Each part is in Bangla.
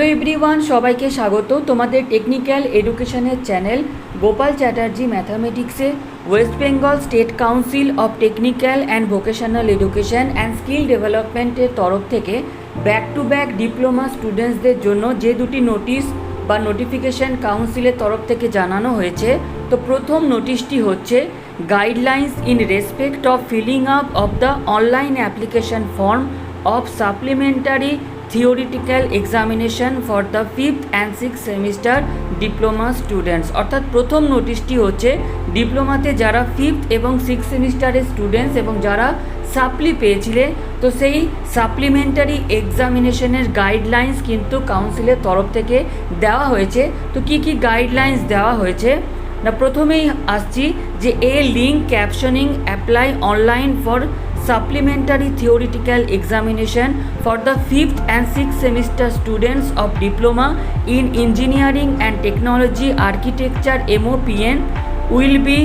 হ্যালো এভরিওয়ান, সবাইকে স্বাগত তোমাদের টেকনিক্যাল এডুকেশনের চ্যানেল গোপাল চ্যাটার্জি ম্যাথামেটিক্সে West Bengal state council of technical and vocational education and skill ডেভেলপমেন্টের তরফ থেকে ব্যাক টু ব্যাক ডিপ্লোমা স্টুডেন্টসদের জন্য যে দুটি নোটিশ বা নোটিফিকেশান কাউন্সিলের তরফ থেকে জানানো হয়েছে। তো প্রথম নোটিশটি হচ্ছে guidelines in respect of filling up of the online application form of supplementary theoretical examination for the 5th and 6th semester diploma students. অর্থাৎ প্রথম নোটিশটি হচ্ছে ডিপ্লোমাতে যারা 5th এবং 6th সেমিস্টারের স্টুডেন্টস এবং যারা সাপ্লি পেয়েছিলে, তো সেই সাপ্লিমেন্টারি এক্সামিনেশনের গাইডলাইন্স কিন্তু কাউন্সিলের তরফ থেকে দেওয়া হয়েছে। তো কী কী গাইডলাইন্স দেওয়া হয়েছে না, প্রথমেই আসছি যে link captioning apply online for supplementary theoretical examination for the 5th and 6th semester students of diploma in engineering and technology architecture MOPN will be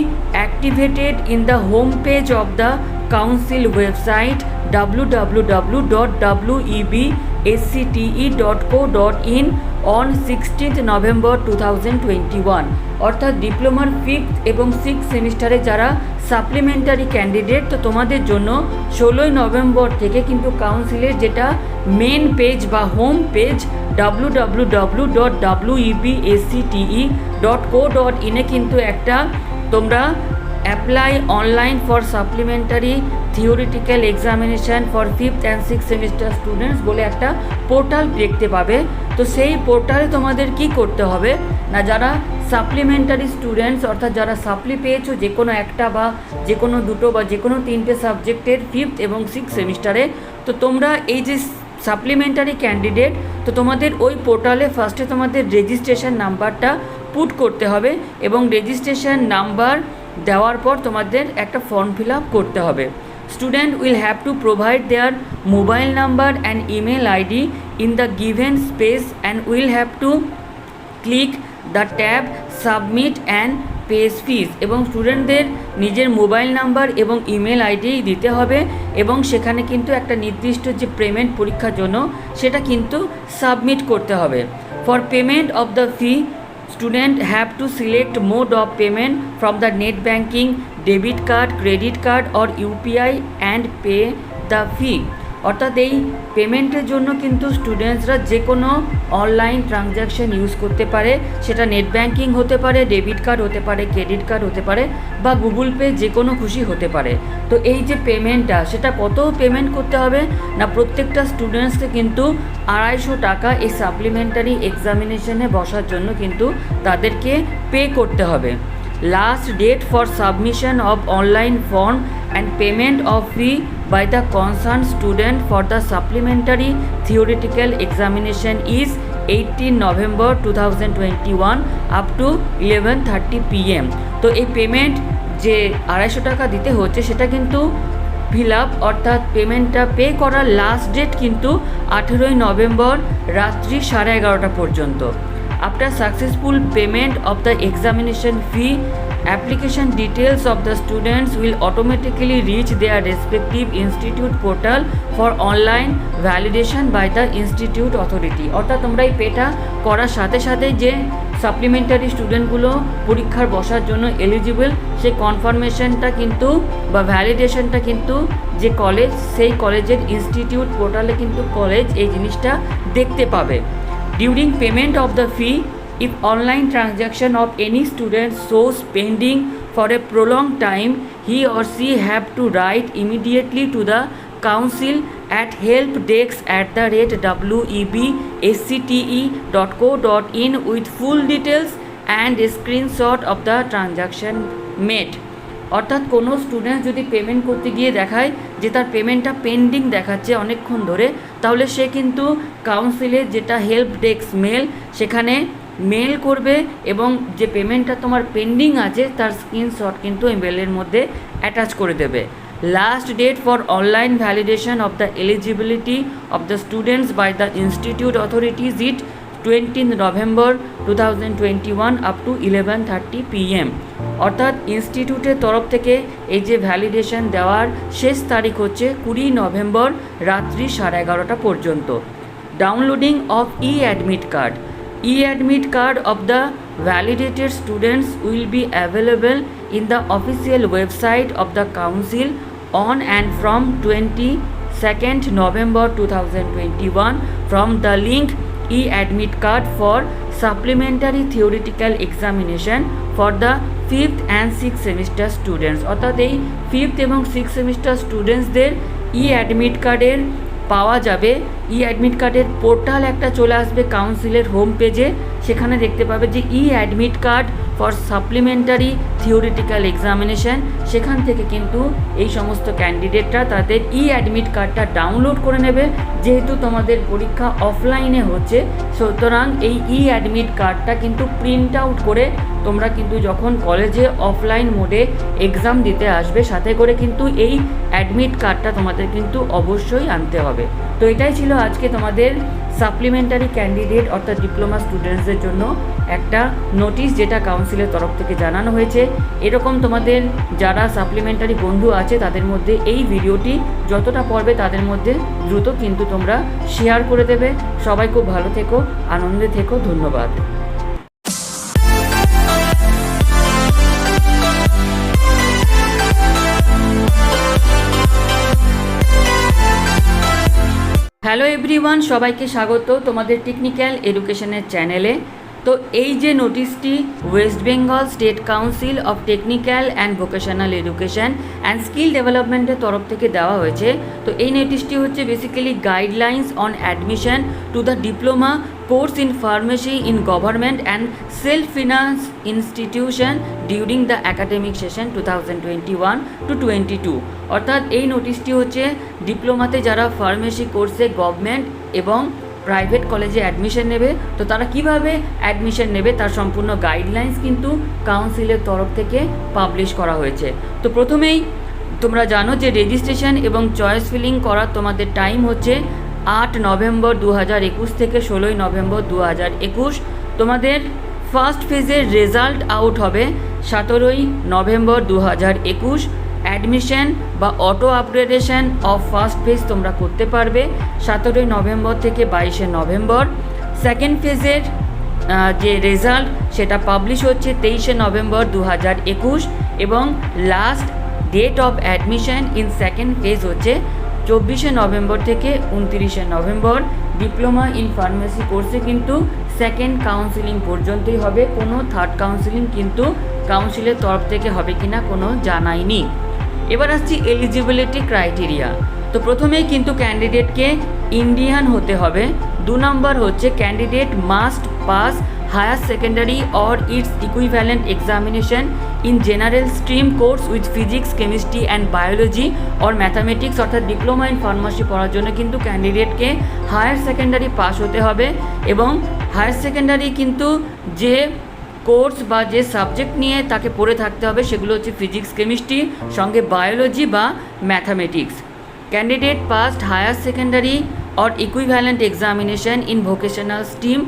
activated in the home page of the council website www.webscte.co.in on 16th November 2021। অর্থাৎ ডিপ্লোমার 5th এবং 6th সেমিস্টারে যারা সাপ্লিমেন্টারি ক্যান্ডিডেট, তো তোমাদের জন্য 16ই নভেম্বর থেকে কিন্তু কাউন্সিলের যেটা মেন পেজ বা হোম পেজ www.webscte.co.in কিন্তু একটা তোমরা apply online for supplementary theoretical examination for 5th and 6th semester students বলে একটা পোর্টাল দেখতে পাবে। তো সেই পোর্টালে তোমাদের কি করতে হবে না, যারা সাপ্লিমেন্টারি স্টুডেন্টস অর্থাৎ যারা সাপ্লি পেয়েছো যে কোনো একটা বা যে কোনো দুটো বা যে কোনো তিনটে সাবজেক্টের 5th এবং 6th সেমিস্টারে, তো তোমরা এই যে সাপ্লিমেন্টারি ক্যান্ডিডেট, তো তোমাদের ওই পোর্টালে ফার্স্টে তোমাদের রেজিস্ট্রেশন নাম্বারটা পুট করতে হবে এবং রেজিস্ট্রেশন নাম্বার দেওয়ার পর তোমাদের একটা ফর্ম ফিল আপ করতে হবে। Student will have to provide their mobile number and email ID in the given space and will have to click the tab submit and page fees. এবং স্টুডেন্টদের নিজের মোবাইল নাম্বার এবং ইমেল আইডি দিতে হবে এবং সেখানে কিন্তু একটা নির্দিষ্ট যে পেমেন্ট পরীক্ষার জন্য সেটা কিন্তু সাবমিট করতে হবে। For payment of the fee, student have to select mode of payment from the net banking, debit card, credit card or UPI and pay the fee। অর্থাৎ এই পেমেন্টের জন্য কিন্তু স্টুডেন্টসরা যে কোনো অনলাইন ট্রানজ্যাকশন ইউজ করতে পারে, সেটা নেট ব্যাঙ্কিং হতে পারে, ডেবিট কার্ড হতে পারে, ক্রেডিট কার্ড হতে পারে বা গুগল পে, যে কোনো খুশি হতে পারে। তো এই যে পেমেন্টটা, সেটা কত পেমেন্ট করতে হবে না, প্রত্যেকটা স্টুডেন্টসকে কিন্তু 250 টাকা এই সাপ্লিমেন্টারি এক্সামিনেশনে বসার জন্য কিন্তু তাদেরকে পে করতে হবে। Last date for submission of online form and payment of fee by the concerned student for the supplementary theoretical examination is 18 November 2021 up to 11:30 PM। তো এই পেমেন্ট যে 250 টাকা দিতে হচ্ছে সেটা কিন্তু ফিল আপ অর্থাৎ পেমেন্টটা পে করার লাস্ট ডেট কিন্তু 18ই নভেম্বর রাত্রি 11:30 পর্যন্ত। After successful payment of the examination fee, application details of the students will automatically reach their respective institute portal for online validation by the institute authority। অর্থাৎ তোমরা এই পেটা করার সাথে সাথে যে সাপ্লিমেন্টারি স্টুডেন্টগুলো পরীক্ষার বসার জন্য এলিজিবল, সেই কনফার্মেশনটা কিন্তু বা ভ্যালিডেশনটা কিন্তু যে কলেজ, সেই কলেজের ইনস্টিটিউট পোর্টালে কিন্তু কলেজ এই জিনিসটা দেখতে পাবে। During payment of the fee, if online transaction of any student shows pending for a prolonged time, he or she have to write immediately to the council at helpdesk@webscte.co.in with full details and a screenshot of the transaction made। অর্থাৎ কোনো স্টুডেন্ট যদি পেমেন্ট করতে গিয়ে দেখায় যে তার পেমেন্টটা পেন্ডিং দেখাচ্ছে অনেকক্ষণ ধরে, তাহলে সে কিন্তু কাউন্সিলের যেটা হেল্প ডেস্ক মেল, সেখানে মেল করবে এবং যে পেমেন্টটা তোমার পেন্ডিং আছে তার স্ক্রিনশট কিন্তু এই মেলের মধ্যে অ্যাটাচ করে দেবে। Last date for online validation of the eligibility of the students by the institute authorities it 20th November 2021 up to 11:30 PM। অর্থাৎ ইনস্টিটিউটের তরফ থেকে এই যে ভ্যালিডেশন দেওয়ার শেষ তারিখ হচ্ছে 20 নভেম্বর রাত্রি 11:30 পর্যন্ত। downloading of e-admit card. E-admit card of the validated students will be available in the official website of the council on and from 22nd November 2021 from the link e-admit card for supplementary theoretical examination for the 5th and 6th semester students. অর্থাৎ এই 5th এবং 6th semester স্টুডেন্টসদের ই-অ্যাডমিট কার্ডের পাওয়া যাবে। ই-অ্যাডমিট কার্ডের পোর্টাল একটা চলে আসবে কাউন্সিলের হোম পেজে, সেখানে দেখতে পাবে যে e admit card for supplementary theoretical examination. সেখান থেকে কিন্তু এই সমস্ত ক্যান্ডিডেটরা তাদের ই-অ্যাডমিট কার্ডটা ডাউনলোড করে নেবে। যেহেতু তোমাদের পরীক্ষা অফলাইনে হচ্ছে, সুতরাং এই ই-অ্যাডমিট কার্ডটা কিন্তু প্রিন্ট আউট করে তোমরা কিন্তু যখন কলেজে অফলাইন মোডে এক্সাম দিতে আসবে, সাথে করে কিন্তু এই অ্যাডমিট কার্ডটা তোমাদের কিন্তু অবশ্যই আনতে হবে। তো এটাই ছিল আজকে তোমাদের সাপ্লিমেন্টারি ক্যান্ডিডেট অর্থাৎ ডিপ্লোমা স্টুডেন্টসদের জন্য একটা নোটিশ, যেটা কাউন্সিলের তরফ থেকে জানানো হয়েছে। এরকম তোমাদের যারা সাপ্লিমেন্টারি বন্ধু আছে তাদের মধ্যে এই ভিডিওটি যতটা পড়বে তাদের মধ্যে দ্রুত কিন্তু তোমরা শেয়ার করে দেবে। সবাই খুব ভালো থেকো, আনন্দে থেকো, ধন্যবাদ। হ্যালো এভরিওয়ান, সবাইকে স্বাগত তোমাদের টেকনিক্যাল এডুকেশনের চ্যানেলে। তো এই যে নোটিশটি West Bengal state council of technical and vocational education and skill ডেভেলপমেন্টের তরফ থেকে দেওয়া হয়েছে। তো এই নোটিশটি হচ্ছে basically guidelines on admission to the diploma course in pharmacy in government and self finance institution during the academic session 2021-22। অর্থাৎ এই নোটিশটি হচ্ছে ডিপ্লোমাতে যারা ফার্মেসি কোর্সে গভর্নমেন্ট এবং প্রাইভেট কলেজে অ্যাডমিশন নেবে, তো তারা কিভাবে অ্যাডমিশন নেবে তার সম্পূর্ণ গাইডলাইন্স কিন্তু কাউন্সিলের তরফ থেকে পাবলিশ করা হয়েছে। তো প্রথমেই তোমরা জানো যে রেজিস্ট্রেশন এবং চয়েস ফিলিং করার তোমাদের টাইম হচ্ছে 8 নভেম্বর 2021 থেকে 16 নভেম্বর 2021। তোমাদের ফার্স্ট ফেজের রেজাল্ট আউট হবে 17 নভেম্বর 2021। অ্যাডমিশন বা auto upgradation of first phase তোমরা করতে পারবে 17 নভেম্বর থেকে 22 নভেম্বর। সেকেন্ড ফেজের যে রেজাল্ট সেটা পাবলিশ হচ্ছে 23 নভেম্বর 2021 এবং last date of admission in second phase হচ্ছে 24 নভেম্বর থেকে 29 নভেম্বর। ডিপ্লোমা ইন ফার্মেসি কোর্সে কিন্তু সেকেন্ড কাউন্সিলিং পর্যন্তই হবে, কোনো থার্ড কাউন্সিলিং কিন্তু কাউন্সিলের তরফ থেকে হবে কিনা কোনো জানায়নি। এবার আসছি এলিজিবিলিটি ক্রাইটেরিয়া। তো প্রথমেই কিন্তু ক্যান্ডিডেটকে ইন্ডিয়ান হতে হবে। 2 নম্বর হচ্ছে candidate must pass higher secondary or its equivalent examination in general stream course with physics, chemistry and biology or mathematics. অর্থাৎ ডিপ্লোমা ইন ফার্মাসি পড়ার জন্য কিন্তু ক্যান্ডিডেটকে হায়ার সেকেন্ডারি পাস হতে হবে এবং হায়ার সেকেন্ডারি কিন্তু যে কোর্স বা যে সাবজেক্ট নিয়ে তাকে পড়ে থাকতে হবে সেগুলো হচ্ছে ফিজিক্স, কেমিস্ট্রি, সঙ্গে বায়োলজি বা mathematics. Candidate passed higher secondary or equivalent examination in vocational stream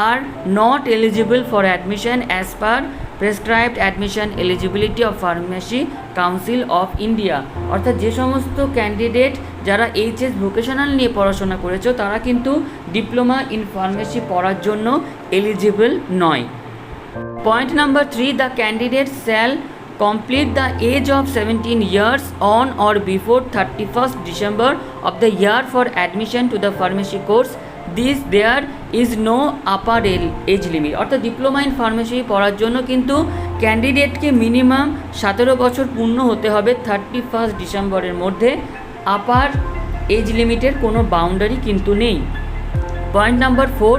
are not eligible for admission as per prescribed admission eligibility of Pharmacy Council of India। অর্থাৎ যে সমস্ত ক্যান্ডিডেট যারা এইচএস ভোকেশনাল নিয়ে পড়াশোনা করেছো তারা কিন্তু ডিপ্লোমা ইন ফার্মেসি পড়ার জন্য এলিজিবল নয়। Point number 3, the candidate shall complete the age of 17 years on or before 31st December of the year for admission to the pharmacy course. There is no upper age limit। অর্থাৎ ডিপ্লোমা ইন ফার্মেসি পড়ার জন্য কিন্তু ক্যান্ডিডেটকে মিনিমাম 17 বছর পূর্ণ হতে হবে 31 ডিসেম্বরের মধ্যে। আপার এজ লিমিটের কোনো বাউন্ডারি কিন্তু নেই। Point number 4,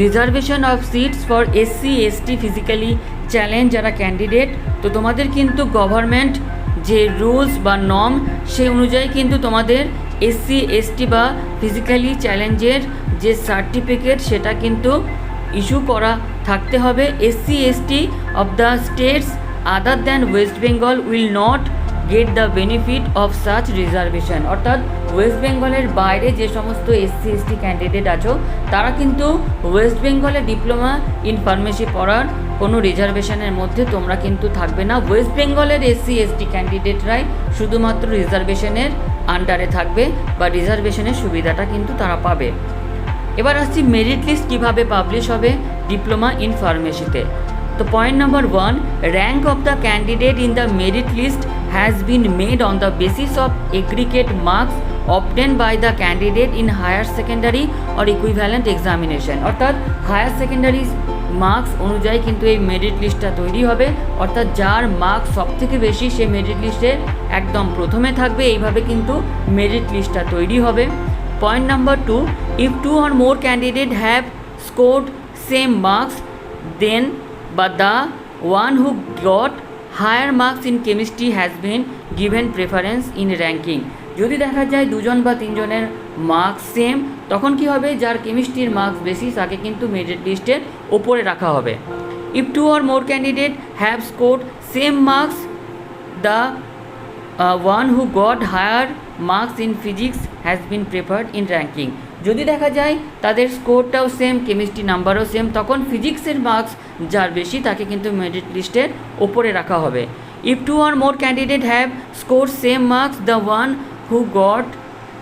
reservation of seats for SC ST physically challenge যারা ক্যান্ডিডেট, তো তোমাদের কিন্তু গভর্নমেন্ট যে রুলস বা নর্ম সেই অনুযায়ী কিন্তু তোমাদের এসসি এসটি বা ফিজিক্যালি চ্যালেঞ্জের যে সার্টিফিকেট সেটা কিন্তু ইস্যু করা থাকতে হবে। SC ST of the states other than West Bengal will not get the benefit of such reservation. অর্থাৎ ওয়েস্ট বেঙ্গলের বাইরে যে সমস্ত এসসি এসটি ক্যান্ডিডেট আছো তারা কিন্তু ওয়েস্ট বেঙ্গলে ডিপ্লোমা ইন ফার্মেসি পড়ার কোনো রিজার্ভেশনের মধ্যে তোমরা কিন্তু থাকবে না। ওয়েস্ট বেঙ্গলের এসসি এসটি ক্যান্ডিডেটরাই শুধুমাত্র রিজার্ভেশনের আন্ডারে থাকবে বা রিজার্ভেশনের সুবিধাটা কিন্তু তারা পাবে। এবার আসছি মেরিট লিস্ট কীভাবে পাবলিশ হবে ডিপ্লোমা ইন ফার্মেসিতে। তো point number 1, rank of the candidate in the merit list has been made on the basis of aggregate marks obtained by the candidate in higher secondary or equivalent examination। অর্থাৎ হায়ার সেকেন্ডারি মার্কস অনুযায়ী কিন্তু এই মেরিট লিস্টটা তৈরি হবে, অর্থাৎ যার মার্কস সবথেকে বেশি সে মেরিট লিস্টে একদম প্রথমে থাকবে, এইভাবে কিন্তু মেরিট লিস্টটা তৈরি হবে। Point number 2, if 2 or more candidate have scored same marks then but the one who got higher marks in chemistry has been given preference in ranking। যদি দেখা যায় 2 জন বা 3 জনের মার্কস সেম, তখন কি হবে, যার কেমিস্ট্রির মার্কস বেশি তাকে কিন্তু মেরিট লিস্টের ওপরে রাখা হবে। If 2 or more candidate have scored same marks the one who got higher marks in physics has been preferred in ranking। যদি দেখা যায় তাদের স্কোরটাও সেম, কেমিস্ট্রি নাম্বারও সেম, তখন ফিজিক্সের মার্কস যার বেশি তাকে কিন্তু মেরিট লিস্টের ওপরে রাখা হবে। If 2 or more candidate have scored same marks the one who got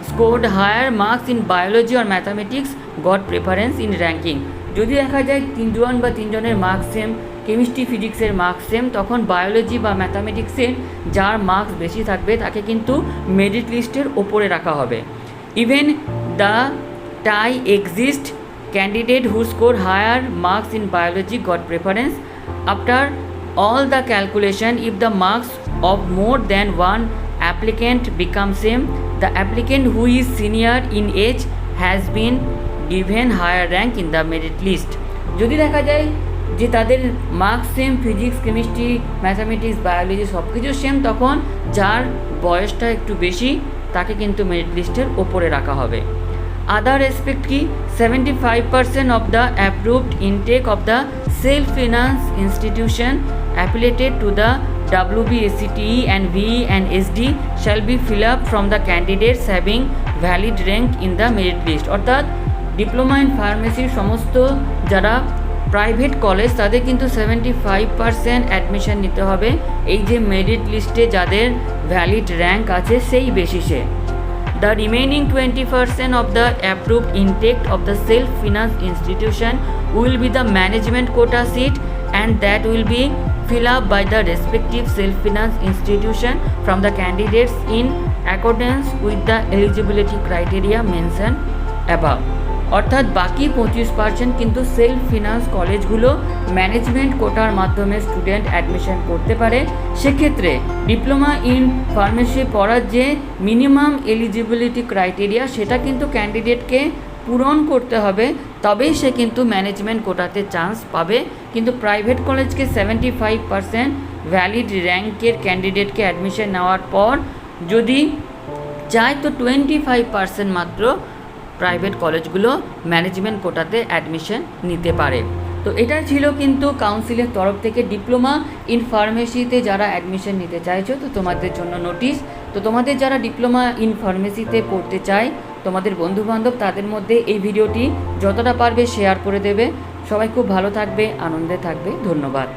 scored higher marks in biology or mathematics got preference in ranking। যদি দেখা যায় 3 জন বা 3 জনের মার্কস সেম, কেমিস্ট্রি ফিজিক্সের মার্কস সেম, তখন বায়োলজি বা ম্যাথামেটিক্সের যার মার্কস বেশি থাকবে তাকে কিন্তু মেরিট লিস্টের ওপরে রাখা হবে। Even the tie exist candidate who score higher marks in biology got preference after all the calculation if the marks of more than one applicant become same the applicant who is senior in age has been given higher rank in the merit list। যদি দেখা যায় যে তাদের marks same, physics chemistry mathematics biology সব কিছু সেম, তখন যার বয়সটা একটু বেশি তাকে কিন্তু মেরিট লিস্টের ওপরে রাখা হবে। আদার রেসপেক্ট কি, 75% of the approved intake of the self-finance institution affiliated to the WBSCTE and VE and SD shall be filled up from the candidates having valid rank in the merit list। অর্থাৎ ডিপ্লোমা ইন ফার্মেসির সমস্ত যারা প্রাইভেট কলেজ তাদের কিন্তু 75% অ্যাডমিশন নিতে হবে এই যে মেরিট লিস্টে যাদের ভ্যালিড র্যাঙ্ক আছে সেই বেসিসে। The remaining 20% of the approved intake of the self-finance institution will be the management quota seat and that will be filled up by the respective self-finance institution from the candidates in accordance with the eligibility criteria mentioned above। অর্থাৎ বাকি 25% কিন্তু সেলফ ফিনান্স কলেজগুলো ম্যানেজমেন্ট কোটার মাধ্যমে স্টুডেন্ট অ্যাডমিশন করতে পারে। সেক্ষেত্রে ডিপ্লোমা ইন ফার্মেসি পড়ার যে মিনিমাম এলিজিবিলিটি ক্রাইটেরিয়া সেটা কিন্তু ক্যান্ডিডেটকে পূরণ করতে হবে, তবেই সে কিন্তু ম্যানেজমেন্ট কোটাতে চান্স পাবে। কিন্তু প্রাইভেট কলেজকে 75% ভ্যালিড র্যাঙ্কের ক্যান্ডিডেটকে অ্যাডমিশন নেওয়ার পর যদি চায় তো 25% মাত্র প্রাইভেট কলেজগুলো ম্যানেজমেন্ট কোটাতে অ্যাডমিশন নিতে পারে। তো এটা ছিল কিন্তু কাউন্সিলের তরফ থেকে ডিপ্লোমা ইন ফার্মেসিতে যারা অ্যাডমিশন নিতে চাইছো তো তোমাদের জন্য নোটিশ। তো তোমাদের যারা ডিপ্লোমা ইন ফার্মেসিতে পড়তে চায় তোমাদের বন্ধুবান্ধব তাদের মধ্যে এই ভিডিওটি যতটা পারবে শেয়ার করে দেবে। সবাই খুব ভালো থাকবে, আনন্দে থাকবে। ধন্যবাদ।